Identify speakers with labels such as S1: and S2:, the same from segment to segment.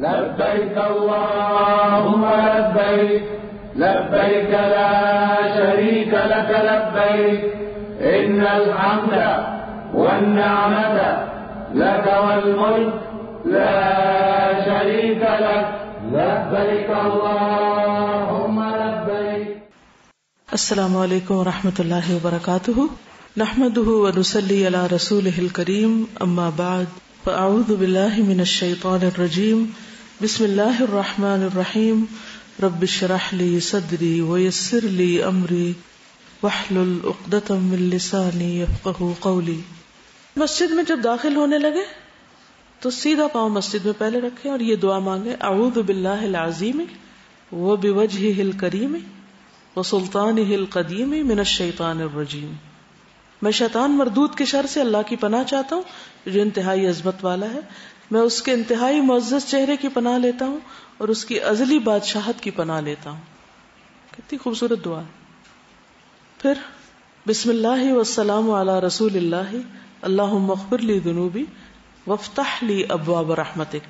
S1: لبيك اللهم لبيك لبيك لا شريك لك لبيك إن الحمد والنعمة لك والملك لا شريك لك لبيك اللهم لبيك.
S2: السلام علیکم ورحمۃ اللہ وبرکاتہ. نحمده ونصلي على رسوله الكريم. اما بعد فاعوذ باللہ من الشیطان الرجیم. بسم اللہ الرحمن الرحیم. رب اشرح لي صدری ويسر لي امری واحلل عقدۃ من لسانی یفقهوا قولی. مسجد میں جب داخل ہونے لگے تو سیدھا پاؤں مسجد میں پہلے رکھیں اور یہ دعا مانگے: اعوذ باللہ العظیم وبوجہہ الکریم وسلطانہ القدیم من الشیطان الرجیم. میں شیطان مردود کے شر سے اللہ کی پناہ چاہتا ہوں جو انتہائی عظمت والا ہے. میں اس کے انتہائی معزز چہرے کی پناہ لیتا ہوں اور اس کی ازلی بادشاہت کی پناہ لیتا ہوں. کتنی خوبصورت دعا. پھر بسم اللہ والسلام علی رسول اللہ اللہم اغفر لی ذنوبی وافتح لی ابواب رحمتک.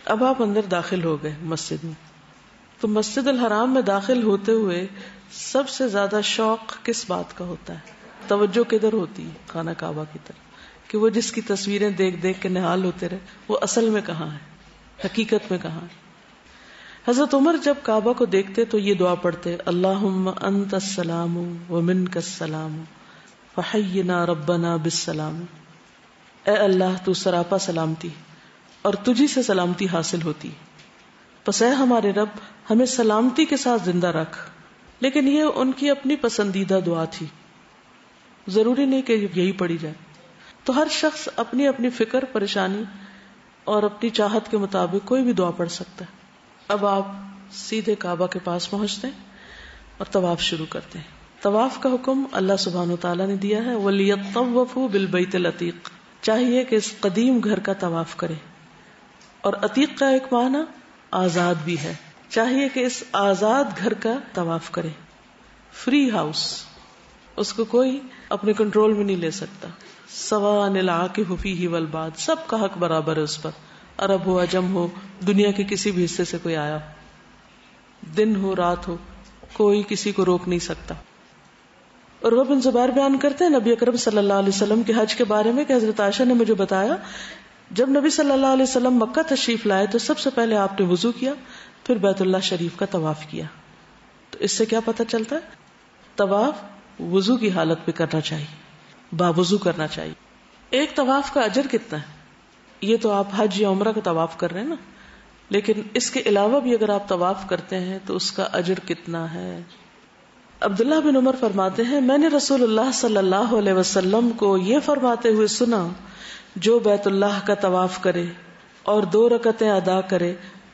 S2: اب آپ اندر داخل ہو گئے مسجد میں. تو مسجد الحرام میں داخل ہوتے ہوئے سب سے زیادہ شوق کس بات کا ہوتا ہے؟ توجہ کدھر ہوتی ہے؟ خانہ کعبہ کی طرف، کہ وہ جس کی تصویریں دیکھ دیکھ کے نہال ہوتے رہے وہ اصل میں کہاں ہے، حقیقت میں کہاں ہے. حضرت عمر جب کعبہ کو دیکھتے تو یہ دعا پڑھتے: اللہم انت السلام ومنک السلام فحینا ربنا بالسلام. اے اللہ تو سراپا سلامتی اور تجھی سے سلامتی حاصل ہوتی، پس اے ہمارے رب ہمیں سلامتی کے ساتھ زندہ رکھ. لیکن یہ ان کی اپنی پسندیدہ دعا تھی، ضروری نہیں کہ یہی پڑھی جائے. تو ہر شخص اپنی اپنی فکر، پریشانی اور اپنی چاہت کے مطابق کوئی بھی دعا پڑھ سکتا ہے. اب آپ سیدھے کعبہ کے پاس پہنچتے ہیں اور طواف شروع کرتے ہیں. طواف کا حکم اللہ سبحانہ وتعالیٰ نے دیا ہے. وَلْيَطَّوَّفُوا بِالْبَيْتِ الْعَتِيقِ. چاہیے کہ اس قدیم گھر کا طواف کرے. اور عتیق کا ایک معنی آزاد بھی ہے. چاہیے کہ اس آزاد گھر کا طواف کرے. فری ہاؤس، اس کو کوئی اپنے کنٹرول میں نہیں لے سکتا. سواء العاکف فیہ والباد، سب کا حق برابر ہے اس پر. عرب ہو، عجم ہو، دنیا کے کسی بھی حصے سے کوئی آیا، دن ہو رات ہو، کوئی کسی کو روک نہیں سکتا. اور وہ بن زبیر بیان کرتے ہیں نبی اکرم صلی اللہ علیہ وسلم کے حج کے بارے میں کہ حضرت عائشہ نے مجھے بتایا جب نبی صلی اللہ علیہ وسلم مکہ تشریف لائے تو سب سے پہلے آپ نے وضو کیا، پھر بیت اللہ شریف کا طواف کیا. تو اس سے کیا پتہ چلتا ہے؟ طواف وضو کی حالت میں کرنا چاہیے، باوضو کرنا چاہیے. ایک طواف کا اجر کتنا ہے؟ یہ تو آپ حج یا عمرہ کا طواف کر رہے ہیں نا، لیکن اس کے علاوہ بھی اگر آپ طواف کرتے ہیں تو اس کا اجر کتنا ہے؟ عبداللہ بن عمر فرماتے ہیں میں نے رسول اللہ صلی اللہ علیہ وسلم کو یہ فرماتے ہوئے سنا: جو بیت اللہ کا طواف کرے اور 2 رکعتیں ادا کرے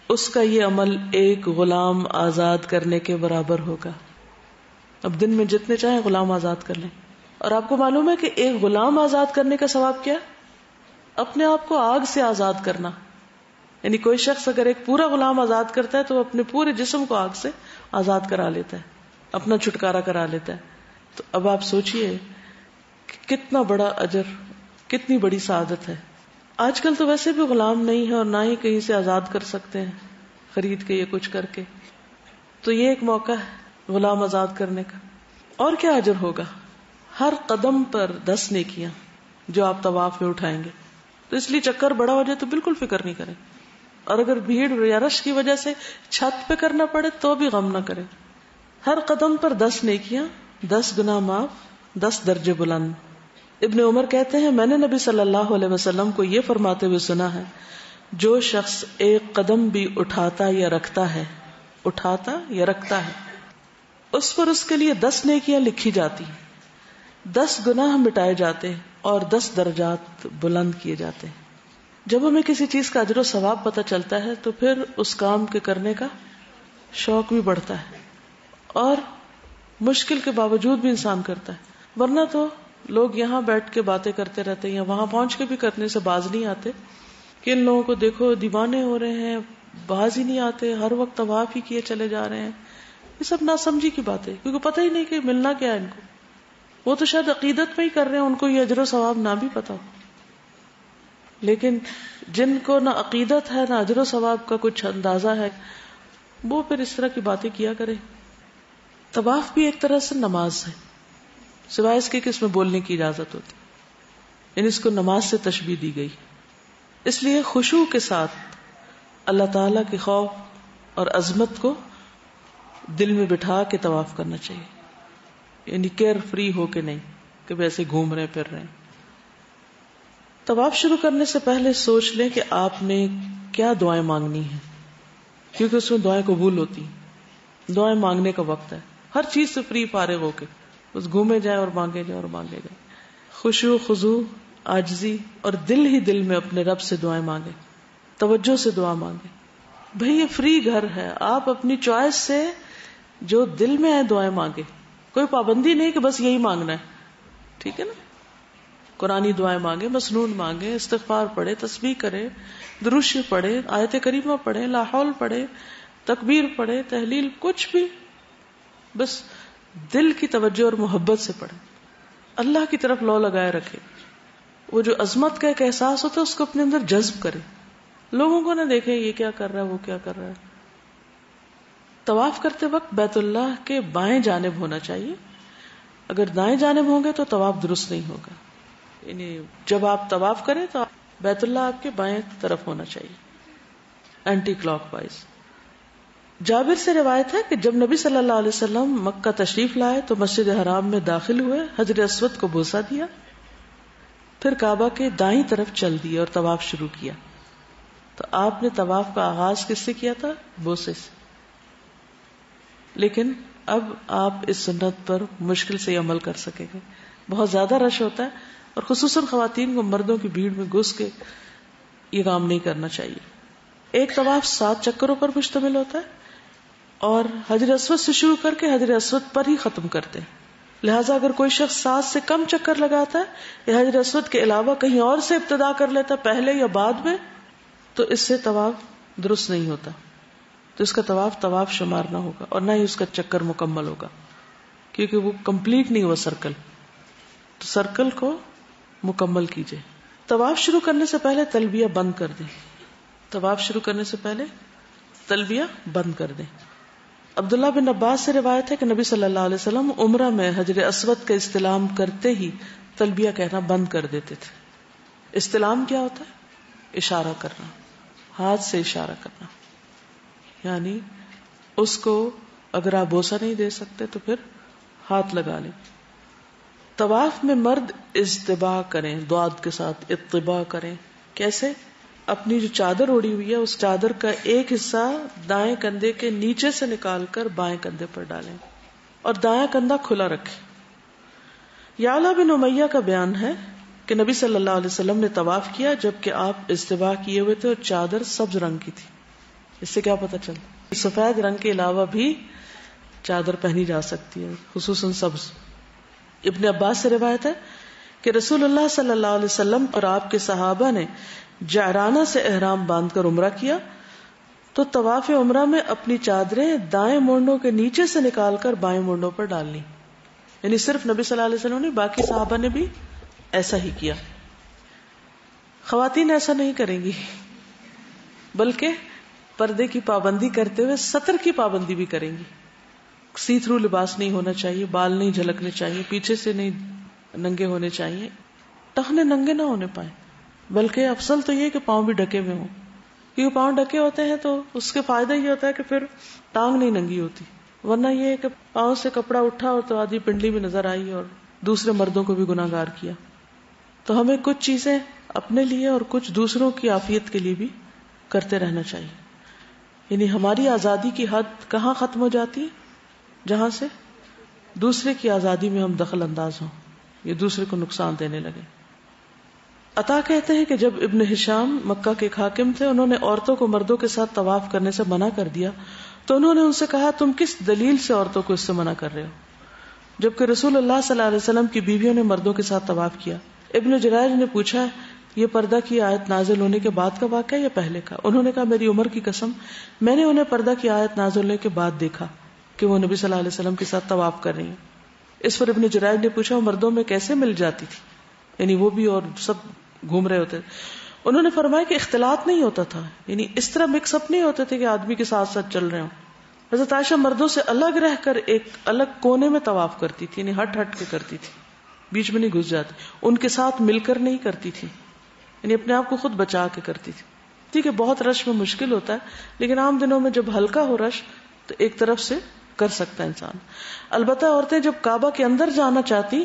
S2: اس کا یہ عمل ایک غلام آزاد کرنے کے برابر ہوگا. اب دن میں جتنے چاہیں غلام آزاد کر لیں. اور آپ کو معلوم ہے کہ ایک غلام آزاد کرنے کا ثواب کیا؟ اپنے آپ کو آگ سے آزاد کرنا. یعنی کوئی شخص اگر ایک پورا غلام آزاد کرتا ہے تو وہ اپنے پورے جسم کو آگ سے آزاد کرا لیتا ہے، اپنا چھٹکارا کرا لیتا ہے. تو اب آپ سوچئے کتنا بڑا اجر، کتنی بڑی سعادت ہے. آج کل تو ویسے بھی غلام نہیں ہے اور نہ ہی کہیں سے آزاد کر سکتے ہیں خرید کے یا کچھ کر کے. تو یہ ایک موقع ہے غلام آزاد کرنے کا. اور کیا اجر ہوگا؟ ہر قدم پر 10 نیکیاں جو آپ طواف میں اٹھائیں گے. تو اس لیے چکر بڑا ہو جائے تو بالکل فکر نہیں کریں، اور اگر بھیڑ یا رش کی وجہ سے چھت پہ کرنا پڑے تو بھی غم نہ کریں. ہر قدم پر 10 نیکیاں، 10 گناہ معاف، 10 درجے بلند. ابن عمر کہتے ہیں میں نے نبی صلی اللہ علیہ وسلم کو یہ فرماتے ہوئے سنا ہے: جو شخص ایک قدم بھی اٹھاتا یا رکھتا ہے اس پر اس کے لیے 10 نیکیاں لکھی جاتی، 10 گناہ مٹائے جاتے اور 10 درجات بلند کیے جاتے. جب ہمیں کسی چیز کا اجر و ثواب پتہ چلتا ہے تو پھر اس کام کے کرنے کا شوق بھی بڑھتا ہے اور مشکل کے باوجود بھی انسان کرتا ہے. ورنہ تو لوگ یہاں بیٹھ کے باتیں کرتے رہتے ہیں یا وہاں پہنچ کے بھی کرنے سے باز نہیں آتے کہ ان لوگوں کو دیکھو دیوانے ہو رہے ہیں، باز ہی نہیں آتے، ہر وقت طواف ہی کیے چلے جا رہے ہیں. یہ سب ناسمجھی کی بات ہے، کیونکہ پتہ ہی نہیں کہ ملنا کیا ہے ان کو. وہ تو شاید عقیدت میں ہی کر رہے ہیں، ان کو یہ اجر و ثواب نہ بھی پتا ہو. لیکن جن کو نہ عقیدت ہے نہ اجر و ثواب کا کچھ اندازہ ہے، وہ پھر اس طرح کی باتیں کیا کرے. طواف بھی ایک طرح سے نماز ہے، سوائے اس کے کہ اس میں بولنے کی اجازت ہوتی، یعنی اس کو نماز سے تشبیہ دی گئی. اس لیے خشوع کے ساتھ اللہ تعالیٰ کے خوف اور عظمت کو دل میں بٹھا کے طواف کرنا چاہیے، یعنی کیئر فری ہو کے نہیں کہ ویسے گھوم رہے پھر رہے. طواف شروع کرنے سے پہلے سوچ لیں کہ آپ نے کیا دعائیں مانگنی ہیں، کیونکہ اس میں دعائیں قبول ہوتی ہیں. دعائیں مانگنے کا وقت ہے، ہر چیز سے فری فارغ ہو کے بس گھومے جائیں اور مانگے جائیں اور مانگے جائیں. خشوع خضوع عاجزی اور دل ہی دل میں اپنے رب سے دعائیں مانگے، توجہ سے دعا مانگے. بھئی یہ فری گھر ہے، آپ اپنی چوائس سے جو دل میں ہے دعائیں مانگے، کوئی پابندی نہیں کہ بس یہی مانگنا ہے. ٹھیک ہے نا؟ قرآنی دعائیں مانگے، مسنون مانگے، استغفار پڑھے، تسبیح کرے، درود شریف پڑھے، آیت کریمہ پڑھے، لا حول پڑھے، تکبیر پڑھے، تحلیل، کچھ بھی بس دل کی توجہ اور محبت سے پڑھے، اللہ کی طرف لو لگائے رکھے. وہ جو عظمت کا ایک احساس ہوتا ہے اس کو اپنے اندر جذب کرے، لوگوں کو نہ دیکھے یہ کیا کر رہا ہے وہ کیا کر رہا ہے. طواف کرتے وقت بیت اللہ کے بائیں جانب ہونا چاہیے، اگر دائیں جانب ہوں گے تو طواف درست نہیں ہوگا. یعنی جب آپ طواف کریں تو بیت اللہ آپ کے بائیں طرف ہونا چاہیے، اینٹی کلاک وائز. جابر سے روایت ہے کہ جب نبی صلی اللہ علیہ وسلم مکہ تشریف لائے تو مسجد حرام میں داخل ہوئے، حجر اسود کو بوسہ دیا، پھر کعبہ کے دائیں طرف چل دیے اور طواف شروع کیا. تو آپ نے طواف کا آغاز کس سے کیا تھا؟ بوسے سے. لیکن اب آپ اس سنت پر مشکل سے عمل کر سکیں گے، بہت زیادہ رش ہوتا ہے اور خصوصاً خواتین کو مردوں کی بھیڑ میں گھس کے یہ کام نہیں کرنا چاہیے. ایک طواف 7 چکروں پر مشتمل ہوتا ہے اور حجر اسود سے شروع کر کے حجر اسود پر ہی ختم کرتے ہیں. لہٰذا اگر کوئی شخص 7 سے کم چکر لگاتا ہے یا حجر اسود کے علاوہ کہیں اور سے ابتدا کر لیتا ہے پہلے یا بعد میں، تو اس سے طواف درست نہیں ہوتا، تو اس کا طواف شمار نہ ہوگا اور نہ ہی اس کا چکر مکمل ہوگا، کیونکہ وہ کمپلیٹ نہیں ہوا سرکل. تو سرکل کو مکمل کیجئے. طواف شروع کرنے سے پہلے تلبیہ بند کر دیں. طواف شروع کرنے سے پہلے تلبیہ بند کر دیں. عبداللہ بن عباس سے روایت ہے کہ نبی صلی اللہ علیہ وسلم عمرہ میں حجر اسود کا استلام کرتے ہی تلبیہ کہنا بند کر دیتے تھے. استلام کیا ہوتا ہے؟ اشارہ کرنا، ہاتھ سے اشارہ کرنا. یعنی اس کو اگر آپ بوسہ نہیں دے سکتے تو پھر ہاتھ لگا لیں. طواف میں مرد اجتباء کریں، ضاد کے ساتھ اتباع کریں. کیسے؟ اپنی جو چادر اڑی ہوئی ہے اس چادر کا ایک حصہ دائیں کندھے کے نیچے سے نکال کر بائیں کندھے پر ڈالیں اور دایاں کندھا کھلا رکھیں. یعلا بن امیہ کا بیان ہے کہ نبی صلی اللہ علیہ وسلم نے طواف کیا جبکہ آپ اجتباء کیے ہوئے تھے اور چادر سبز رنگ کی تھی. اس سے کیا پتہ چلتا؟ سفید رنگ کے علاوہ بھی چادر پہنی جا سکتی ہے، خصوصاً سبز. ابن عباس سے روایت ہے کہ رسول اللہ صلی اللہ علیہ وسلم اور آپ کے صحابہ نے جعرانہ سے احرام باندھ کر عمرہ کیا تو طواف عمرہ میں اپنی چادریں دائیں مونڈوں کے نیچے سے نکال کر بائیں مونڈوں پر ڈالنی. یعنی صرف نبی صلی اللہ علیہ وسلم نے، باقی صحابہ نے بھی ایسا ہی کیا. خواتین ایسا نہیں کریں گی، بلکہ پردے کی پابندی کرتے ہوئے سطر کی پابندی بھی کریں گی. سی تھرو لباس نہیں ہونا چاہیے، بال نہیں جھلکنے چاہیے، پیچھے سے نہیں ننگے ہونے چاہیے، ٹخنے ننگے نہ ہونے پائیں. بلکہ افضل تو یہ کہ پاؤں بھی ڈھکے ہوئے ہوں، کیونکہ پاؤں ڈھکے ہوتے ہیں تو اس کے فائدہ یہ ہوتا ہے کہ پھر ٹانگ نہیں ننگی ہوتی. ورنہ یہ ہے کہ پاؤں سے کپڑا اٹھا اور تو آدھی پنڈلی بھی نظر آئی اور دوسرے مردوں کو بھی گناہگار کیا. تو ہمیں کچھ چیزیں اپنے لیے اور کچھ دوسروں کی عافیت کے لیے بھی کرتے رہنا چاہیے. یعنی ہماری آزادی کی حد کہاں ختم ہو جاتی ہے؟ جہاں سے دوسرے کی آزادی میں ہم دخل انداز ہوں، یہ دوسرے کو نقصان دینے لگے. عطا کہتے ہیں کہ جب ابن ہشام مکہ کے حاکم تھے، انہوں نے عورتوں کو مردوں کے ساتھ طواف کرنے سے منع کر دیا تو انہوں نے ان سے کہا تم کس دلیل سے عورتوں کو اس سے منع کر رہے ہو، جبکہ رسول اللہ صلی اللہ علیہ وسلم کی بیویوں نے مردوں کے ساتھ طواف کیا. ابن جرائج نے پوچھا یہ پردہ کی آیت نازل ہونے کے بعد کا واقعہ یا پہلے کا؟ انہوں نے کہا میری عمر کی قسم میں نے انہیں پردہ کی آیت نازل ہونے کے بعد دیکھا کہ وہ نبی صلی اللہ علیہ وسلم کے ساتھ طواف کر رہی ہیں. اس پر ابن جرائج نے پوچھا وہ مردوں میں کیسے مل جاتی تھی، یعنی وہ بھی اور سب گھوم رہے ہوتے. انہوں نے فرمایا کہ اختلاط نہیں ہوتا تھا، یعنی اس طرح مکس اپ نہیں ہوتے تھے کہ آدمی کے ساتھ ساتھ چل رہے ہوں. حضرت عائشہ مردوں سے الگ رہ کر ایک الگ کونے میں طواف کرتی تھی، یعنی ہٹ ہٹ کے کرتی تھی، بیچ میں نہیں گھس جاتی. ان کے ساتھ مل کر نہیں کرتی تھی، یعنی اپنے آپ کو خود بچا کے کرتی تھی. ٹھیک ہے بہت رش میں مشکل ہوتا ہے، لیکن عام دنوں میں جب ہلکا ہو رش تو ایک طرف سے کر سکتا ہے انسان. البتہ عورتیں جب کعبہ کے اندر جانا چاہتی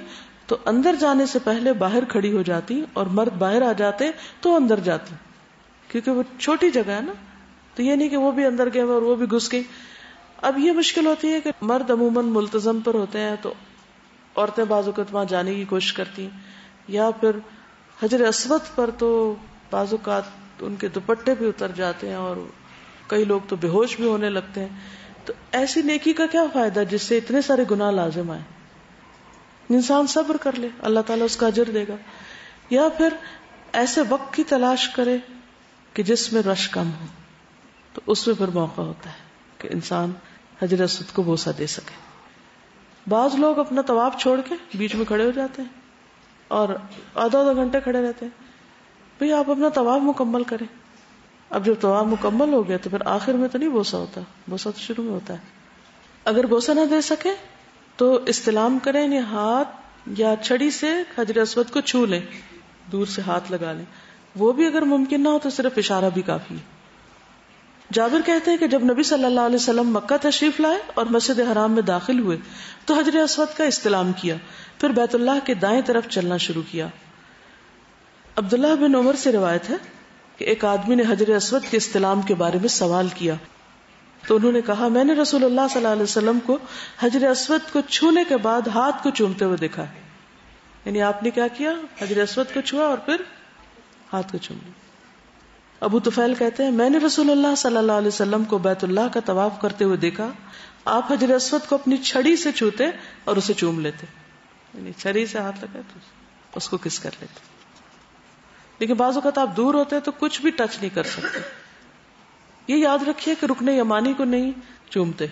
S2: تو اندر جانے سے پہلے باہر کھڑی ہو جاتی، اور مرد باہر آ جاتے تو اندر جاتی، کیونکہ وہ چھوٹی جگہ ہے نا. تو یہ نہیں کہ وہ بھی اندر گئے اور وہ بھی گھس گئی. اب یہ مشکل ہوتی ہے کہ مرد عموماً ملتزم پر ہوتے ہیں تو عورتیں بعض اوقات وہاں جانے کی کوشش کرتی ہیں، یا پھر حجر اسود پر تو بعض اوقات ان کے دوپٹے بھی اتر جاتے ہیں اور کئی لوگ تو بے ہوش بھی ہونے لگتے ہیں. تو ایسی نیکی کا کیا فائدہ جس سے اتنے سارے گناہ لازم آئے؟ انسان صبر کر لے، اللہ تعالیٰ اس کا اجر دے گا. یا پھر ایسے وقت کی تلاش کرے کہ جس میں رش کم ہو، تو اس میں پھر موقع ہوتا ہے کہ انسان حجر اسود کو بوسہ دے سکے. بعض لوگ اپنا طواف چھوڑ کے بیچ میں کھڑے ہو جاتے ہیں اور آدھا گھنٹے کھڑے رہتے ہیں. بھئی آپ اپنا طواف مکمل کریں. اب جب طواف مکمل ہو گیا تو پھر آخر میں تو نہیں بوسہ ہوتا، بوسہ تو شروع میں ہوتا ہے. اگر بوسہ نہ دے سکے تو استلام کریں، یعنی ہاتھ یا چھڑی سے حجر اسود کو چھو لیں، دور سے ہاتھ لگا لیں. وہ بھی اگر ممکن نہ ہو تو صرف اشارہ بھی کافی ہے. جابر کہتے ہیں کہ جب نبی صلی اللہ علیہ وسلم مکہ تشریف لائے اور مسجد حرام میں داخل ہوئے تو حجر اسود کا استلام کیا، پھر بیت اللہ کے دائیں طرف چلنا شروع کیا. عبداللہ بن عمر سے روایت ہے کہ ایک آدمی نے حجر اسود کے استلام کے بارے میں سوال کیا تو انہوں نے کہا میں نے رسول اللہ صلی اللہ علیہ وسلم کو حجر اسود کو چھونے کے بعد ہاتھ کو چومتے ہوئے دیکھا ہے. یعنی آپ نے کیا کیا؟ حجر اسود کو چھوا اور پھر ہاتھ کو چوم لیا. ابو طفیل کہتے ہیں میں نے رسول اللہ صلی اللہ علیہ وسلم کو بیت اللہ کا طواف کرتے ہوئے دیکھا، آپ حجر اسود کو اپنی چھڑی سے چھوتے اور اسے چوم لیتے، یعنی چھڑی سے ہاتھ لگائے تو اس کو کس کر لیتے. لیکن بعض اوقات آپ دور ہوتے ہیں تو کچھ بھی ٹچ نہیں کر سکتے. یہ یاد رکھیے کہ رکن یمانی کو نہیں چومتے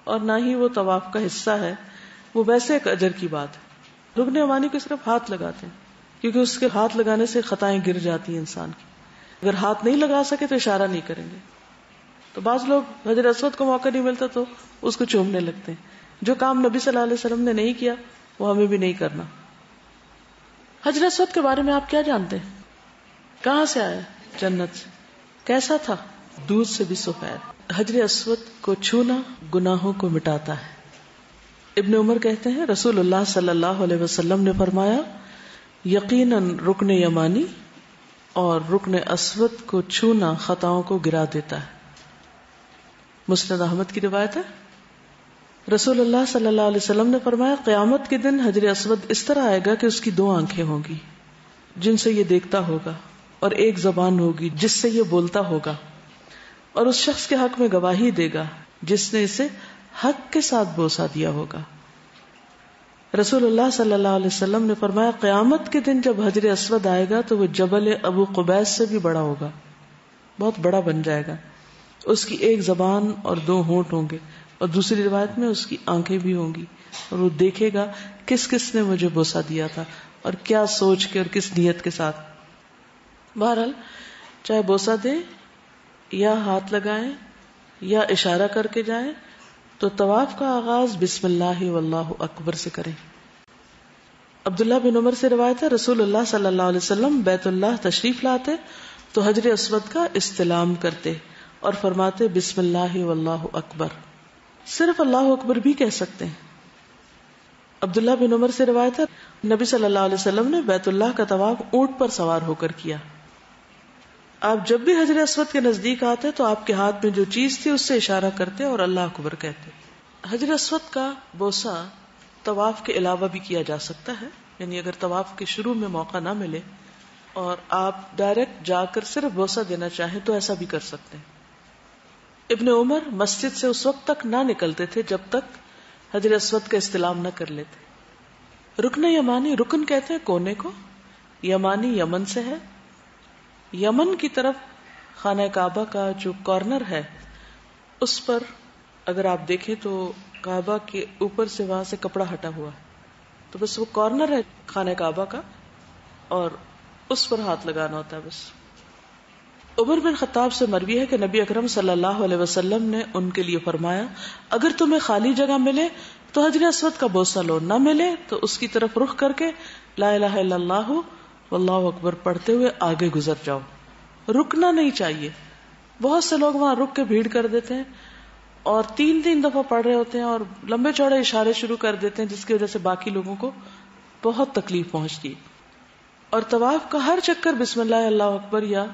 S2: اور نہ ہی وہ طواف کا حصہ ہے، وہ ویسے ایک اجر کی بات ہے. رکن یمانی کو صرف ہاتھ لگاتے ہیں کیونکہ اس کے ہاتھ لگانے سے خطائیں گر جاتی ہیں انسان کی. اگر ہاتھ نہیں لگا سکے تو اشارہ نہیں کریں گے. تو بعض لوگ حجر اسود کو موقع نہیں ملتا تو اس کو چومنے لگتے ہیں. جو کام نبی صلی اللہ علیہ وسلم نے نہیں کیا وہ ہمیں بھی نہیں کرنا. حجر اسود کے بارے میں آپ کیا جانتے ہیں؟ کہاں سے آیا؟ جنت سے. کیسا تھا؟ دودھ سے بھی سفید. حجر اسود کو چھونا گناہوں کو مٹاتا ہے. ابن عمر کہتے ہیں رسول اللہ صلی اللہ علیہ وسلم نے فرمایا یقیناً رکن یمانی اور رکن اسود کو چھونا خطاؤں کو گرا دیتا ہے. مسند احمد کی روایت ہے رسول اللہ صلی اللہ علیہ وسلم نے فرمایا قیامت کے دن حجر اسود اس طرح آئے گا کہ اس کی 2 آنکھیں ہوں گی جن سے یہ دیکھتا ہوگا، اور ایک زبان ہوگی جس سے یہ بولتا ہوگا، اور اس شخص کے حق میں گواہی دے گا جس نے اسے حق کے ساتھ بوسہ دیا ہوگا. رسول اللہ صلی اللہ علیہ وسلم نے فرمایا قیامت کے دن جب حجر اسود آئے گا تو وہ جبل ابو قبیس سے بھی بڑا ہوگا، بہت بڑا بن جائے گا. اس کی 1 زبان اور 2 ہونٹ ہوں گے، اور دوسری روایت میں اس کی آنکھیں بھی ہوں گی، اور وہ دیکھے گا کس کس نے مجھے بوسہ دیا تھا اور کیا سوچ کے اور کس نیت کے ساتھ. بہرحال چاہے بوسہ دیں یا ہاتھ لگائیں یا اشارہ کر کے جائیں تو طواف کا آغاز بسم اللہ واللہ اکبر سے کریں. عبداللہ بن عمر سے روایت ہے رسول اللہ صلی اللہ علیہ وسلم بیت اللہ تشریف لاتے تو حجر اسود کا استلام کرتے اور فرماتے بسم اللہ واللہ اکبر. صرف اللہ اکبر بھی کہہ سکتے ہیں. عبداللہ بن عمر سے روایت ہے نبی صلی اللہ علیہ وسلم نے بیت اللہ کا طواف اونٹ پر سوار ہو کر کیا. آپ جب بھی حجر اسود کے نزدیک آتے تو آپ کے ہاتھ میں جو چیز تھی اس سے اشارہ کرتے اور اللہ اکبر کہتے. حجر اسود کا بوسہ طواف کے علاوہ بھی کیا جا سکتا ہے، یعنی اگر طواف کے شروع میں موقع نہ ملے اور آپ ڈائریکٹ جا کر صرف بوسہ دینا چاہیں تو ایسا بھی کر سکتے ہیں. ابن عمر مسجد سے اس وقت تک نہ نکلتے تھے جب تک حجر اسود کا استلام نہ کر لیتے. رکن یمانی، رکن کہتے ہیں کونے کو، یمانی یمن سے ہے. یمن کی طرف خانہ کعبہ کا جو کارنر ہے اس پر اگر آپ دیکھیں تو کعبہ کے اوپر سے وہاں سے کپڑا ہٹا ہوا ہے، تو بس وہ کارنر ہے خانہ کعبہ کا، اور اس پر ہاتھ لگانا ہوتا ہے بس. عمر بن خطاب سے مروی ہے کہ نبی اکرم صلی اللہ علیہ وسلم نے ان کے لیے فرمایا اگر تمہیں خالی جگہ ملے تو حجر اسود کا بوسہ لو، نہ ملے تو اس کی طرف رخ کر کے لا الہ الا اللہ واللہ اکبر پڑھتے ہوئے آگے گزر جاؤ. رکنا نہیں چاہیے. بہت سے لوگ وہاں رک کے بھیڑ کر دیتے ہیں اور 3 دفعہ پڑھ رہے ہوتے ہیں اور لمبے چوڑے اشارے شروع کر دیتے ہیں، جس کی وجہ سے باقی لوگوں کو بہت تکلیف پہنچتی ہے. اور طواف کا ہر چکر بسم اللہ اللہ اکبر یا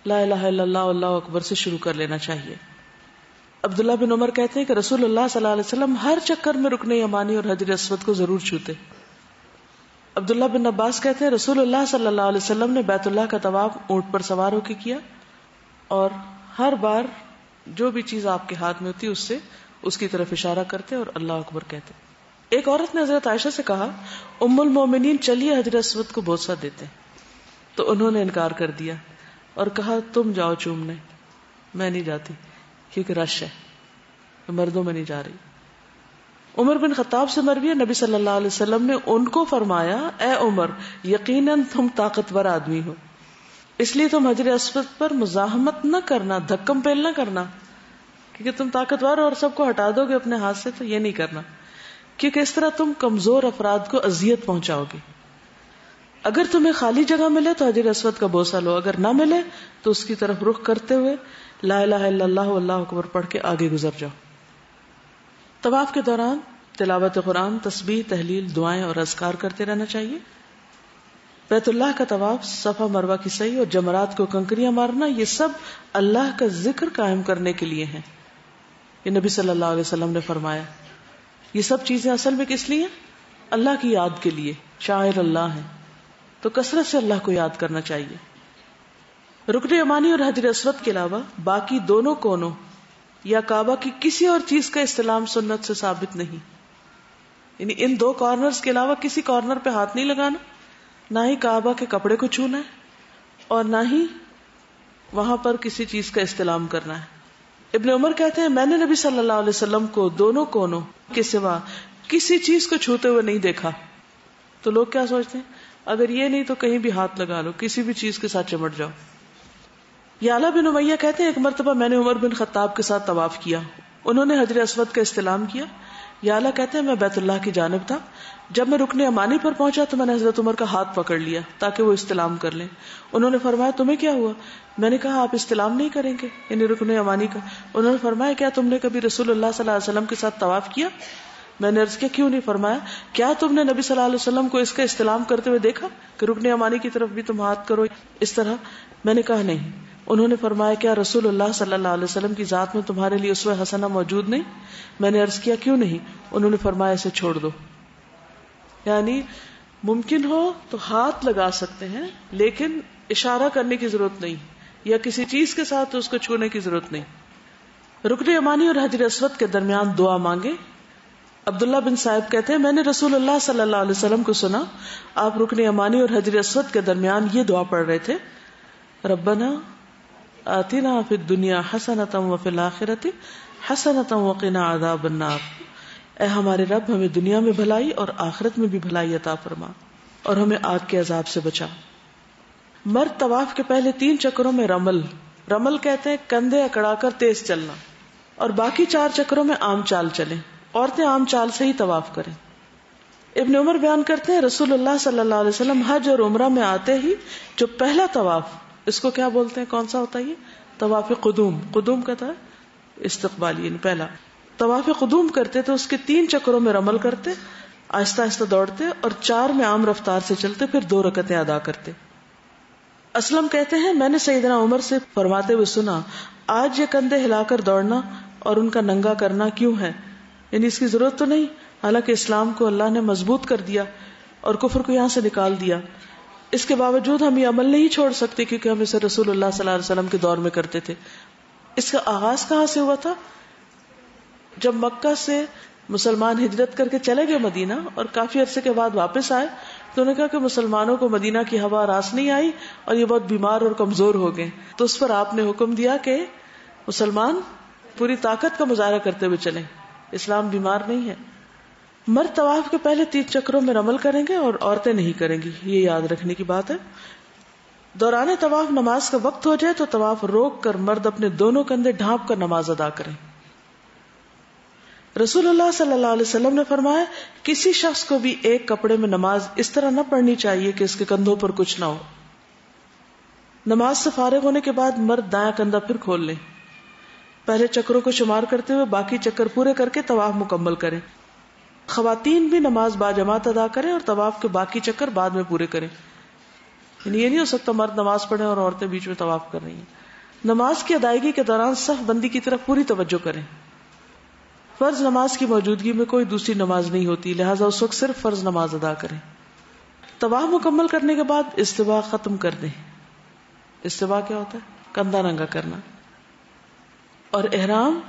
S2: لا الہ الا اللہ اللہ اکبر سے شروع کر لینا چاہیے. عبداللہ بن عمر کہتے ہیں کہ رسول اللہ صلی اللہ علیہ وسلم ہر چکر میں رکن یمانی اور حجر اسود کو ضرور چھوتے. عبداللہ بن عباس کہتے ہیں رسول اللہ صلی اللہ علیہ وسلم نے بیت اللہ کا طواف اونٹ پر سوار ہو کے کیا اور ہر بار جو بھی چیز آپ کے ہاتھ میں ہوتی اس سے اس کی طرف اشارہ کرتے اور اللہ اکبر کہتے. ایک عورت نے حضرت عائشہ سے کہا ام المومنین چلیے حجر اسود کو بوسہ دیتے، تو انہوں نے انکار کر دیا اور کہا تم جاؤ چومنے، میں نہیں جاتی کیونکہ رش ہے، مردوں میں نہیں جا رہی. عمر بن خطاب سے مروی ہے نبی صلی اللہ علیہ وسلم نے ان کو فرمایا اے عمر یقیناً تم طاقتور آدمی ہو، اس لیے تم حجر اسود پر مزاحمت نہ کرنا، دھکم پیل نہ کرنا، کیونکہ تم طاقتور اور سب کو ہٹا دو گے اپنے ہاتھ سے، تو یہ نہیں کرنا، کیونکہ اس طرح تم کمزور افراد کو اذیت پہنچاؤ گے. اگر تمہیں خالی جگہ ملے تو حجر اسود کا بوسہ لو، اگر نہ ملے تو اس کی طرف رخ کرتے ہوئے لا الہ الا اللہ واللہ اکبر پڑھ کے آگے گزر جاؤ. طواف کے دوران تلاوت قرآن، تسبیح، تحلیل، دعائیں اور اذکار کرتے رہنا چاہیے. بیت اللہ کا طواف، صفا مروہ کی سعی اور جمرات کو کنکریاں مارنا، یہ سب اللہ کا ذکر قائم کرنے کے لیے ہیں. یہ نبی صلی اللہ علیہ وسلم نے فرمایا. یہ سب چیزیں اصل میں کس لیے؟ اللہ کی یاد کے لیے، شاعر اللہ ہیں، تو کثرت سے اللہ کو یاد کرنا چاہیے. رکن یمانی اور حجر اسود کے علاوہ باقی دونوں کونوں یا کعبہ کی کسی اور چیز کا استلام سنت سے ثابت نہیں. یعنی ان 2 کارنرز کے علاوہ کسی کارنر پہ ہاتھ نہیں لگانا، نہ ہی کعبہ کے کپڑے کو چھونا ہے اور نہ ہی وہاں پر کسی چیز کا استلام کرنا ہے. ابن عمر کہتے ہیں میں نے نبی صلی اللہ علیہ وسلم کو دونوں کونوں کے سوا کسی چیز کو چھوتے ہوئے نہیں دیکھا. تو لوگ کیا سوچتے ہیں اگر یہ نہیں تو کہیں بھی ہاتھ لگا لو، کسی بھی چیز کے ساتھ چمٹ جاؤ. یعلا بن امیہ کہتے ہیں ایک مرتبہ میں نے عمر بن خطاب کے ساتھ طواف کیا، انہوں نے حجر اسود کا استلام کیا. یعلا کہتے ہیں میں بیت اللہ کی جانب تھا، جب میں رکن یمانی پر پہنچا تو میں نے حضرت عمر کا ہاتھ پکڑ لیا تاکہ وہ استلام کر لیں. انہوں نے فرمایا تمہیں کیا ہوا؟ میں نے کہا آپ استلام نہیں کریں گے، یعنی رکن یمانی کا. انہوں نے فرمایا کیا تم نے کبھی رسول اللہ صلی اللہ علیہ وسلم کے ساتھ طواف کیا؟ میں نے عرض کیا کیوں نہیں؟ فرمایا کیا تم نے نبی صلی اللہ علیہ وسلم کو اس کا استلام کرتے ہوئے دیکھا کہ رکن یمانی کی طرف بھی تم ہاتھ کرو اس طرح؟ میں نے کہا نہیں. انہوں نے فرمایا کیا رسول اللہ صلی اللہ علیہ وسلم کی ذات میں تمہارے لیے اسوہ حسنہ موجود نہیں؟ میں نے عرض کیا کیوں نہیں؟ انہوں نے فرمایا اسے چھوڑ دو. یعنی ممکن ہو تو ہاتھ لگا سکتے ہیں لیکن اشارہ کرنے کی ضرورت نہیں، یا کسی چیز کے ساتھ اس کو چھونے کی ضرورت نہیں. رکن یمانی اور حجر اسود کے درمیان دعا مانگے. عبداللہ بن صاحب کہتے ہیں میں نے رسول اللہ صلی اللہ علیہ وسلم کو سنا آپ رکن یمانی اور حجر اسود کے درمیان یہ دعا پڑھ رہے تھے ربنا آتنا فی الدنیا حسنۃ وفی الآخرۃ حسنۃ وقنا عذاب النار. اے ہمارے رب ہمیں دنیا میں بھلائی اور آخرت میں بھی بھلائی عطا فرما اور ہمیں آگ کے عذاب سے بچا. مرد طواف کے پہلے 3 چکروں میں رمل کہتے ہیں کندھے اکڑا کر تیز چلنا، اور باقی 4 چکروں میں عام چال چلیں. عورتیں عام چال سے ہی طواف کریں. ابن عمر بیان کرتے ہیں رسول اللہ صلی اللہ علیہ وسلم حج اور عمرہ میں آتے ہی جو پہلا طواف، اس کو کیا بولتے ہیں، کون سا ہوتا ہے یہ؟ طواف قدوم کا تھا استقبالی، یعنی پہلا طواف قدوم کرتے تو اس کے 3 چکروں میں رمل کرتے، آہستہ آہستہ دوڑتے اور 4 میں عام رفتار سے چلتے، پھر 2 رکعتیں ادا کرتے. اسلم کہتے ہیں میں نے سیدنا عمر سے فرماتے ہوئے سنا آج یہ کندھے ہلا کر دوڑنا اور ان کا ننگا کرنا کیوں ہے؟ یعنی اس کی ضرورت تو نہیں، حالانکہ اسلام کو اللہ نے مضبوط کر دیا اور کفر کو یہاں سے نکال دیا. اس کے باوجود ہم یہ عمل نہیں چھوڑ سکتے کیونکہ ہم اسے رسول اللہ صلی اللہ علیہ وسلم کے دور میں کرتے تھے. اس کا آغاز کہاں سے ہوا تھا؟ جب مکہ سے مسلمان ہجرت کر کے چلے گئے مدینہ اور کافی عرصے کے بعد واپس آئے تو انہوں نے کہا کہ مسلمانوں کو مدینہ کی ہوا راس نہیں آئی اور یہ بہت بیمار اور کمزور ہو گئے. تو اس پر آپ نے حکم دیا کہ مسلمان پوری طاقت کا مظاہرہ کرتے ہوئے چلیں، اسلام بیمار نہیں ہے. مرد طواف کے پہلے 3 چکروں میں رمل کریں گے اور عورتیں نہیں کریں گی، یہ یاد رکھنے کی بات ہے. دوران طواف نماز کا وقت ہو جائے تو طواف روک کر مرد اپنے دونوں کندھے ڈھانپ کر نماز ادا کریں. رسول اللہ صلی اللہ علیہ وسلم نے فرمایا کسی شخص کو بھی ایک کپڑے میں نماز اس طرح نہ پڑھنی چاہیے کہ اس کے کندھوں پر کچھ نہ ہو. نماز سے فارغ ہونے کے بعد مرد دایاں کندھا پھر کھول لیں. پہلے چکروں کو شمار کرتے ہوئے باقی چکر پورے کر کے طواف مکمل کریں. خواتین بھی نماز باجماعت ادا کریں اور طواف کے باقی چکر بعد میں پورے کریں. یعنی یہ نہیں ہو سکتا مرد نماز پڑھیں اور عورتیں بیچ میں طواف کر رہی ہیں. نماز کی ادائیگی کے دوران صف بندی کی طرف پوری توجہ کریں. فرض نماز کی موجودگی میں کوئی دوسری نماز نہیں ہوتی، لہٰذا اس وقت صرف فرض نماز ادا کریں. طواف مکمل کرنے کے بعد استوا ختم کر دیں. استوا کیا ہوتا ہے؟ کندھا ننگا کرنا. اور احرام،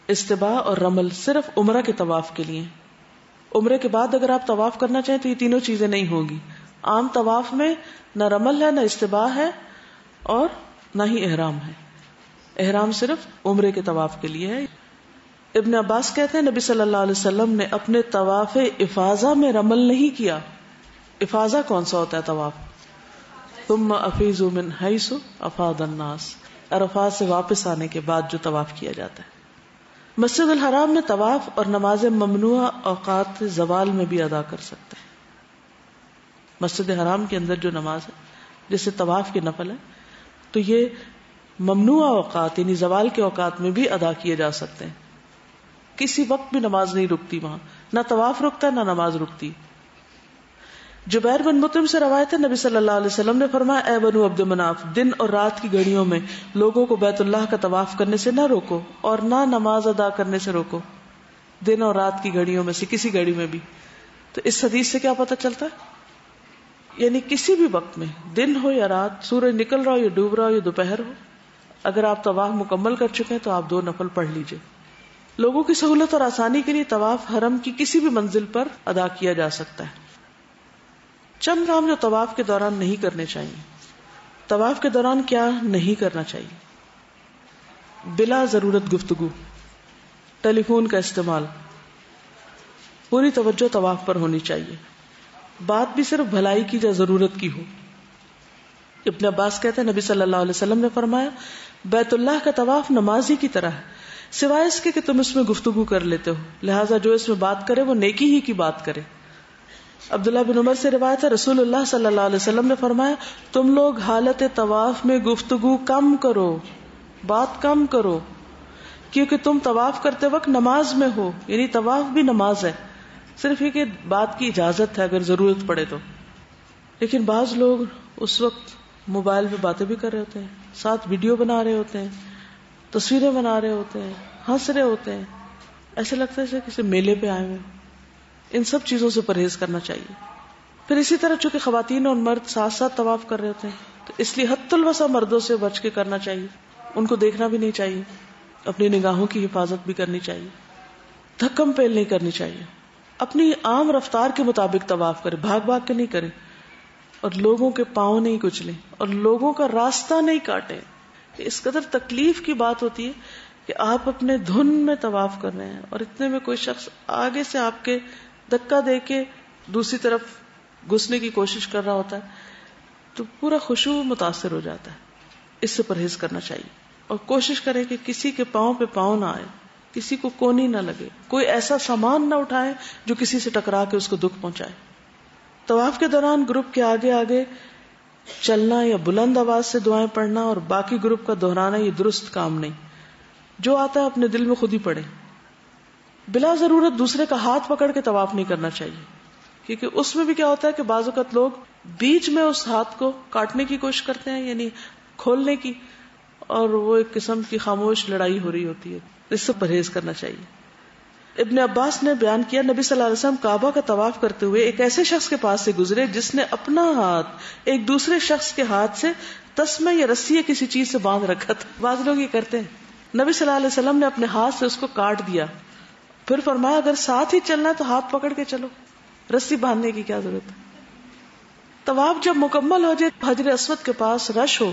S2: استوا اور رمل صرف عمرہ کے طواف کے لیے. عمرے کے بعد اگر آپ طواف کرنا چاہیں تو یہ تینوں چیزیں نہیں ہوگی. عام طواف میں نہ رمل ہے، نہ استوا ہے اور نہ ہی احرام ہے. احرام صرف عمرے کے طواف کے لیے ہے. ابن عباس کہتے ہیں نبی صلی اللہ علیہ وسلم نے اپنے طواف افاضہ میں رمل نہیں کیا. افاضہ کون سا ہوتا ہے طواف؟ ثم افیضوا من حیث افاض الناس، عرفات سے واپس آنے کے بعد جو طواف کیا جاتا ہے. مسجد الحرام میں طواف اور نماز ممنوعہ اوقات زوال میں بھی ادا کر سکتے ہیں. مسجد حرام کے اندر جو نماز ہے جیسے طواف کے نفل ہے تو یہ ممنوعہ اوقات یعنی زوال کے اوقات میں بھی ادا کیے جا سکتے ہیں. کسی وقت بھی نماز نہیں رکتی وہاں، نہ طواف رکتا ہے نہ نماز رکتی. جبیر بن مطعم سے روایت ہے نبی صلی اللہ علیہ وسلم نے فرمایا اے بنو عبد مناف، دن اور رات کی گھڑیوں میں لوگوں کو بیت اللہ کا طواف کرنے سے نہ روکو اور نہ نماز ادا کرنے سے روکو. دن اور رات کی گھڑیوں میں سے کسی گھڑی میں بھی. تو اس حدیث سے کیا پتہ چلتا ہے؟ یعنی کسی بھی وقت میں، دن ہو یا رات، سورج نکل رہا ہو یا ڈوب رہا ہو یا دوپہر ہو، اگر آپ طواف مکمل کر چکے ہیں تو آپ 2 نفل پڑھ لیجئے. لوگوں کی سہولت اور آسانی کے لیے طواف حرم کی کسی بھی منزل پر ادا کیا جا سکتا ہے. چند کام جو طواف کے دوران نہیں کرنے چاہیے. طواف کے دوران کیا نہیں کرنا چاہیے؟ بلا ضرورت گفتگو، ٹیلی فون کا استعمال. پوری توجہ طواف پر ہونی چاہیے، بات بھی صرف بھلائی کی یا ضرورت کی ہو. ابن عباس کہتے ہیں نبی صلی اللہ علیہ وسلم نے فرمایا بیت اللہ کا طواف نماز ہی کی طرح ہے سوائے اس کے کہ تم اس میں گفتگو کر لیتے ہو، لہٰذا جو اس میں بات کرے وہ نیکی ہی کی بات کرے. عبداللہ بن عمر سے روایت ہے رسول اللہ صلی اللہ علیہ وسلم نے فرمایا تم لوگ حالت طواف میں گفتگو کم کرو، بات کم کرو، کیونکہ تم طواف کرتے وقت نماز میں ہو. یعنی طواف بھی نماز ہے، صرف یہ کہ بات کی اجازت ہے اگر ضرورت پڑے تو. لیکن بعض لوگ اس وقت موبائل پہ باتیں بھی کر رہے ہوتے ہیں، ساتھ ویڈیو بنا رہے ہوتے ہیں، تصویریں بنا رہے ہوتے ہیں، ہنس رہے ہوتے ہیں، ایسے لگتا ہے جیسے کسی میلے پہ آئے ہوئے. ان سب چیزوں سے پرہیز کرنا چاہیے. پھر اسی طرح چونکہ خواتین اور مرد ساتھ ساتھ طواف کر رہے ہوتے ہیں تو اس لیے حد الوسع مردوں سے بچ کے کرنا چاہیے. ان کو دیکھنا بھی نہیں چاہیے، اپنی نگاہوں کی حفاظت بھی کرنی چاہیے، دھکم پیل نہیں کرنی چاہیے. اپنی عام رفتار کے مطابق طواف کرے، بھاگ بھاگ کے نہیں کرے، اور لوگوں کے پاؤں نہیں کچلیں اور لوگوں کا راستہ نہیں کاٹے. اس قدر تکلیف کی بات ہوتی ہے کہ آپ اپنے دھن میں طواف کر رہے ہیں اور اتنے میں کوئی شخص آگے سے آپ کے دھکا دے کے دوسری طرف گھسنے کی کوشش کر رہا ہوتا ہے تو پورا خشوع متاثر ہو جاتا ہے. اس سے پرہیز کرنا چاہیے اور کوشش کریں کہ کسی کے پاؤں پہ پاؤں نہ آئے، کسی کو کونی نہ لگے، کوئی ایسا سامان نہ اٹھائے جو کسی سے ٹکرا کے اس کو دکھ پہنچائے. طواف کے دوران گروپ کے آگے آگے چلنا یا بلند آواز سے دعائیں پڑھنا اور باقی گروپ کا دہرانا یہ درست کام نہیں. جو آتا ہے اپنے دل میں خود ہی پڑھے. بلا ضرورت دوسرے کا ہاتھ پکڑ کے طواف نہیں کرنا چاہیے، کیونکہ اس میں بھی کیا ہوتا ہے کہ بعض اوقات لوگ بیچ میں اس ہاتھ کو کاٹنے کی کوشش کرتے ہیں، یعنی کھولنے کی، اور وہ ایک قسم کی خاموش لڑائی ہو رہی ہوتی ہے. اس سے پرہیز کرنا چاہیے. ابن عباس نے بیان کیا نبی صلی اللہ علیہ وسلم کعبہ کا طواف کرتے ہوئے ایک ایسے شخص کے پاس سے گزرے جس نے اپنا ہاتھ ایک دوسرے شخص کے ہاتھ سے تسمے یا رسی یا کسی چیز سے باندھ رکھا تھا. بعض لوگ یہ کرتے ہیں. نبی صلی اللہ علیہ وسلم نے اپنے ہاتھ سے اس کو کاٹ دیا، پھر فرمایا اگر ساتھ ہی چلنا ہے تو ہاتھ پکڑ کے چلو، رسی باندھنے کی کیا ضرورت ہے. طواف جب مکمل ہو جائے، حجر اسود کے پاس رش ہو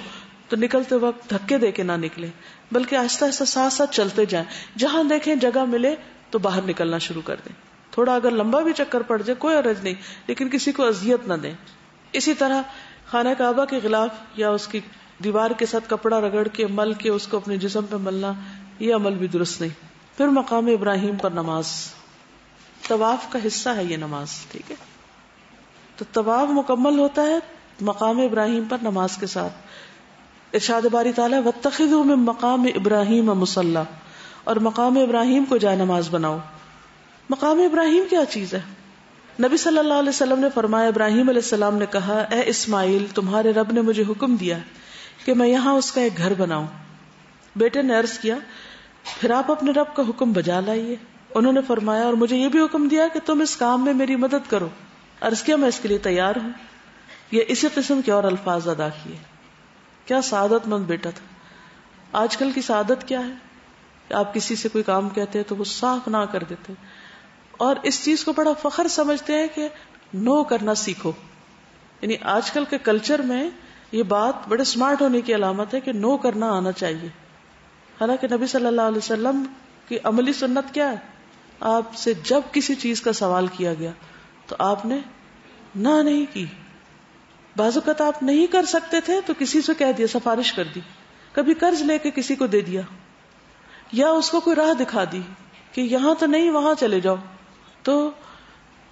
S2: تو نکلتے وقت دھکے دے کے نہ نکلے، بلکہ آہستہ آہستہ ساتھ ساتھ چلتے جائیں. جہاں دیکھیں جگہ ملے تو باہر نکلنا شروع کر دیں. تھوڑا اگر لمبا بھی چکر پڑ جائے کوئی عرض نہیں، لیکن کسی کو اذیت نہ دیں. اسی طرح خانہ کعبہ کے غلاف یا اس کی دیوار کے ساتھ کپڑا رگڑ کے مل کے اس کو اپنے جسم پہ ملنا، یہ عمل بھی درست نہیں. پھر مقام ابراہیم پر نماز، طواف کا حصہ ہے یہ نماز، ٹھیک ہے. تو طواف مکمل ہوتا ہے مقام ابراہیم پر نماز کے ساتھ. ارشاد باری تعالیٰ واتخذوا من مقام ابراہیم مصلی، اور مقام ابراہیم کو جائے نماز بناؤ. مقام ابراہیم کیا چیز ہے؟ نبی صلی اللہ علیہ وسلم نے فرمایا، ابراہیم علیہ السلام نے کہا، اے اسماعیل، تمہارے رب نے مجھے حکم دیا کہ میں یہاں اس کا ایک گھر بناؤں. بیٹے نے عرض کیا، پھر آپ اپنے رب کا حکم بجا لائیے. انہوں نے فرمایا، اور مجھے یہ بھی حکم دیا کہ تم اس کام میں میری مدد کرو. عرض کیا، میں اس کے لیے تیار ہوں. یہ اسی قسم کے اور الفاظ ادا کیے. کیا سعادت مند بیٹا تھا. آج کل کی سعادت کیا ہے؟ آپ کسی سے کوئی کام کہتے ہیں تو وہ صاف نہ کر دیتے، اور اس چیز کو بڑا فخر سمجھتے ہیں کہ نو کرنا سیکھو. یعنی آج کل کے کلچر میں یہ بات بڑے سمارٹ ہونے کی علامت ہے کہ نو کرنا آنا چاہیے. حالانکہ نبی صلی اللہ علیہ وسلم کی عملی سنت کیا ہے؟ آپ سے جب کسی چیز کا سوال کیا گیا تو آپ نے نہ نہیں کی. بعض اوقات آپ نہیں کر سکتے تھے تو کسی سے کہہ دیا، سفارش کر دی. کبھی قرض لے کے کسی کو دے دیا، یا اس کو کوئی راہ دکھا دی کہ یہاں تو نہیں وہاں چلے جاؤ. تو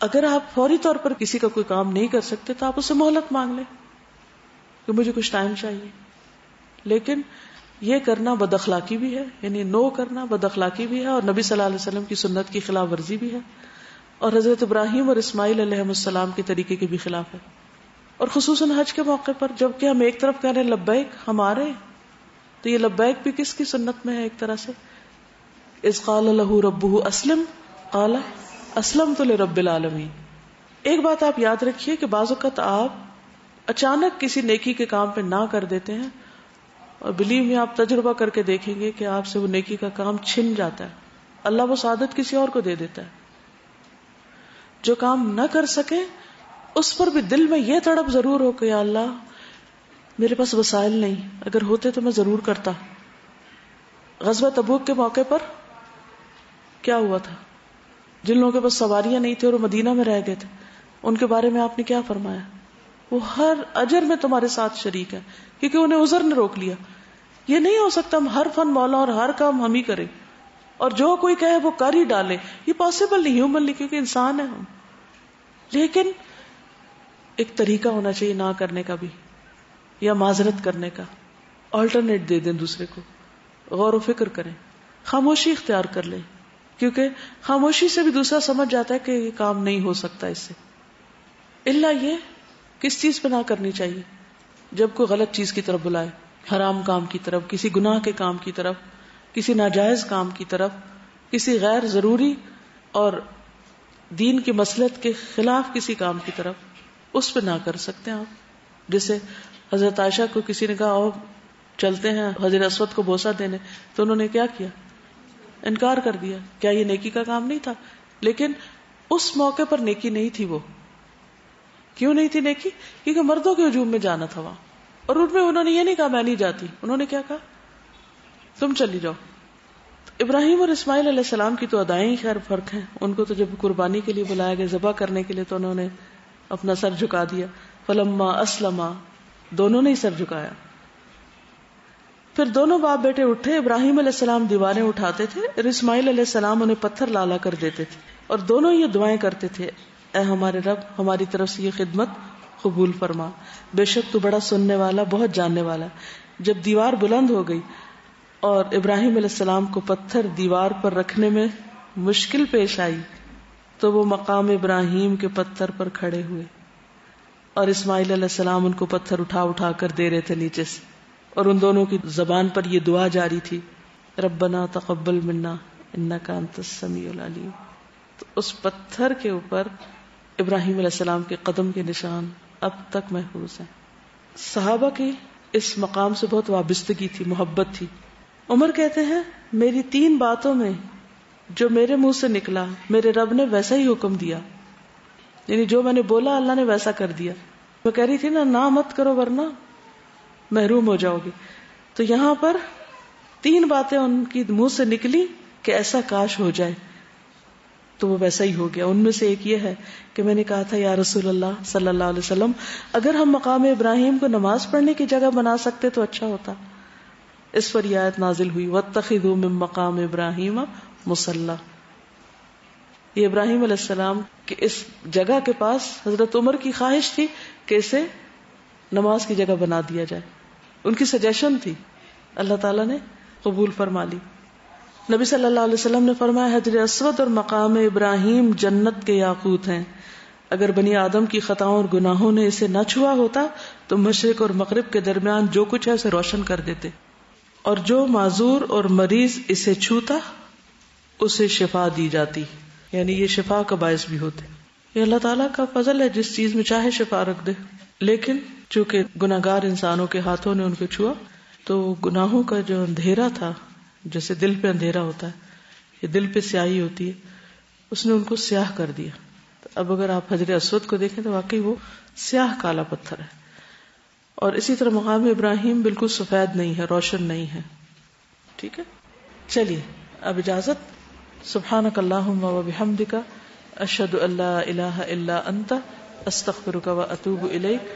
S2: اگر آپ فوری طور پر کسی کا کوئی کام نہیں کر سکتے تو آپ اس سے مہلت مانگ لیں کہ مجھے کچھ ٹائم چاہیے. لیکن یہ کرنا بد اخلاقی بھی ہے، یعنی نو کرنا بد اخلاقی بھی ہے، اور نبی صلی اللہ علیہ وسلم کی سنت کی خلاف ورزی بھی ہے، اور حضرت ابراہیم اور اسماعیل علیہ السلام کے طریقے کے بھی خلاف ہے. اور خصوصاً حج کے موقع پر جب کہ ہم ایک طرف کہہ رہے ہیں لبیک ہمارے، تو یہ لبیک بھی کس کی سنت میں ہے ایک طرح سے؟ اذ قال له ربه اسلم قال اسلمت لرب العالمین. ایک بات آپ یاد رکھیے کہ بعض اوقات آپ اچانک کسی نیکی کے کام پہ نہ کر دیتے ہیں، اور بلیو میں آپ تجربہ کر کے دیکھیں گے کہ آپ سے وہ نیکی کا کام چھن جاتا ہے. اللہ وہ سعادت کسی اور کو دے دیتا ہے. جو کام نہ کر سکے اس پر بھی دل میں یہ تڑپ ضرور ہو کہ یا اللہ میرے پاس وسائل نہیں، اگر ہوتے تو میں ضرور کرتا. غزوہ تبوک کے موقع پر کیا ہوا تھا؟ جن لوگوں کے پاس سواریاں نہیں تھے اور وہ مدینہ میں رہ گئے تھے، ان کے بارے میں آپ نے کیا فرمایا؟ وہ ہر اجر میں تمہارے ساتھ شریک ہے، کیونکہ انہیں عذر نے روک لیا. یہ نہیں ہو سکتا ہم ہر فن مولا اور ہر کام ہم ہی کریں اور جو کوئی کہے وہ کر ہی ڈالے. یہ پاسبل نہیں، ہیومنلی، کیونکہ انسان ہے ہم. لیکن ایک طریقہ ہونا چاہیے نہ کرنے کا بھی، یا معذرت کرنے کا. آلٹرنیٹ دے دیں دوسرے کو، غور و فکر کریں، خاموشی اختیار کر لیں، کیونکہ خاموشی سے بھی دوسرا سمجھ جاتا ہے کہ یہ کام نہیں ہو سکتا اس سے. الا یہ کس چیز پہ نہ کرنی چاہیے؟ جب کوئی غلط چیز کی طرف بلائے، حرام کام کی طرف، کسی گناہ کے کام کی طرف، کسی ناجائز کام کی طرف، کسی غیر ضروری اور دین کی مصلحت کے خلاف کسی کام کی طرف، اس پہ نہ کر سکتے ہیں آپ. جیسے حضرت عائشہ کو کسی نے کہا او چلتے ہیں حجر اسود کو بوسہ دینے، تو انہوں نے کیا کیا؟ انکار کر دیا. کیا یہ نیکی کا کام نہیں تھا؟ لیکن اس موقع پر نیکی نہیں تھی. وہ کیوں نہیں تھی نیکی؟ کیونکہ مردوں کے ہجوم میں جانا تھا وہاں، اور ان میں انہوں نے یہ نہیں کہا میں نہیں جاتی، انہوں نے کیا کہا؟ تم چلی جاؤ. ابراہیم اور اسماعیل علیہ السلام کی تو ادائیں خیر فرق ہیں. ان کو تو جب قربانی کے لیے بلایا گیا، ذبح کرنے کے لیے، تو انہوں نے اپنا سر جھکا دیا. فلما اسلما، دونوں نے ہی سر جھکایا. پھر دونوں باپ بیٹے اٹھے. ابراہیم علیہ السلام دیواریں اٹھاتے تھے اور اسماعیل علیہ السلام انہیں پتھر لالا کر دیتے تھے، اور دونوں یہ دعائیں کرتے تھے، اے ہمارے رب، ہماری طرف سے یہ خدمت قبول فرما، بے شک تو بڑا سننے والا، بہت جاننے والا. جب دیوار بلند ہو گئی اور ابراہیم علیہ السلام کو پتھر دیوار پر رکھنے میں مشکل پیش آئی، تو وہ مقام ابراہیم کے پتھر پر کھڑے ہوئے، اور اسماعیل علیہ السلام ان کو پتھر اٹھا اٹھا کر دے رہے تھے نیچے سے، اور ان دونوں کی زبان پر یہ دعا جاری تھی، ربنا تقبل منا انک انت السمیع العلیم. تو اس پتھر کے اوپر ابراہیم علیہ السلام کے قدم کے نشان اب تک محفوظ ہیں. صحابہ کی اس مقام سے بہت وابستگی تھی، محبت تھی. عمر کہتے ہیں میری 3 باتوں میں جو میرے منہ سے نکلا میرے رب نے ویسا ہی حکم دیا، یعنی جو میں نے بولا اللہ نے ویسا کر دیا. میں کہہ رہی تھی نہ مت کرو ورنہ محروم ہو جاؤ گے. تو یہاں پر 3 باتیں ان کی منہ سے نکلی کہ ایسا کاش ہو جائے. تو وہ ویسا ہی ہو گیا. ان میں سے ایک یہ ہے کہ میں نے کہا تھا یا رسول اللہ صلی اللہ علیہ وسلم اگر ہم مقام ابراہیم کو نماز پڑھنے کی جگہ بنا سکتے تو اچھا ہوتا. اس پر یہ آیت نازل ہوئی وَاتَّخِذُوا مِن مَّقَامِ إِبْرَاهِيمَ مُصَلًّى. یہ ابراہیم علیہ السلام کہ اس جگہ کے پاس حضرت عمر کی خواہش تھی کہ اسے نماز کی جگہ بنا دیا جائے. ان کی سجیشن تھی, اللہ تعالیٰ نے قبول فرما لی. نبی صلی اللہ علیہ وسلم نے فرمایا حجر اسود اور مقام ابراہیم جنت کے یاقوت ہیں. اگر بنی آدم کی خطاؤں اور گناہوں نے اسے نہ چھوا ہوتا تو مشرق اور مغرب کے درمیان جو کچھ ہے اسے روشن کر دیتے, اور جو معذور اور مریض اسے چھوتا اسے شفا دی جاتی. یعنی یہ شفا کا باعث بھی ہوتے. یہ اللہ تعالیٰ کا فضل ہے, جس چیز میں چاہے شفا رکھ دے. لیکن چونکہ گناہگار انسانوں کے ہاتھوں نے ان کو چھوا تو گناہوں کا جو اندھیرا تھا, جیسے دل پہ اندھیرا ہوتا ہے, یہ دل پہ سیاہی ہوتی ہے, اس نے ان کو سیاہ کر دیا. اب اگر آپ حجر اسود کو دیکھیں تو واقعی وہ سیاہ کالا پتھر ہے. اور اسی طرح مقام ابراہیم بالکل سفید نہیں ہے, روشن نہیں ہے. ٹھیک ہے, چلیے اب اجازت. سبحانک اللہم و بحمدک اشہد ان لا الہ الا انت استغفرک و اتوب الیک.